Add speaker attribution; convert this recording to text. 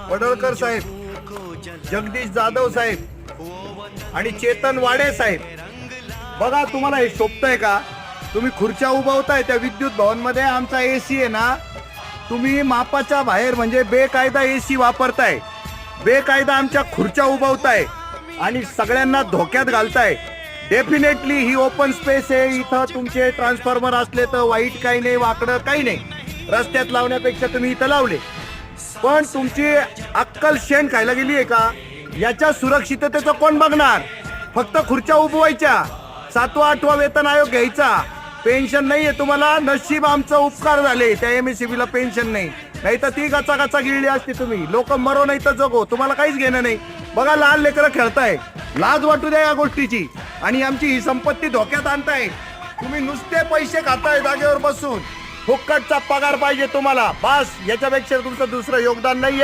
Speaker 1: पडळकर साहेब, जगदीश जाधव साहेब आणि चेतन वाडे साहेब. बघा तुम्हाला हे शोभतंय का? तुम्ही खुर्च्या उभवताय त्या विद्युत भवन मध्ये. आमचा एसी आहे ना, तुम्ही मापाच्या बाहेर म्हणजे बेकायदा एसी वापरताय, बेकायदा आमच्या खुर्च्या उभवताय आणि सगळ्यांना धोक्यात घालताय. डेफिनेटली ही ओपन स्पेस आहे. इथं तुमचे ट्रान्सफॉर्मर असले तर वाईट काही नाही, वाकडं काही नाही. रस्त्यात लावण्यापेक्षा तुम्ही इथं लावले, पण तुमची अक्कल शेण खायला गेली आहे का? याच्या सुरक्षिततेचं कोण बघणार? फक्त खुर्च्या उभवायच्या. 7वा 8वा वेतन आयोग घ्यायचा. पेन्शन नाहीये तुम्हाला. नशीब आमचं उपकार झाले त्या MSCB ला पेन्शन नाही, नाही तर ती गचा गिळली असती तुम्ही. लोक मरो नाही तर जगो, तुम्हाला काहीच घेणं नाही. बघा लहान लेकरं खेळताय, लाज वाटू द्या या गोष्टीची. आणि आमची ही संपत्ती धोक्यात आणताय. तुम्ही नुसते पैसे खाताय जागेवर बसून. फुक्कटचा पगार पाहिजे तुम्हाला, बस. याच्यापेक्षा तुमचं दुसरं योगदान नाहीये.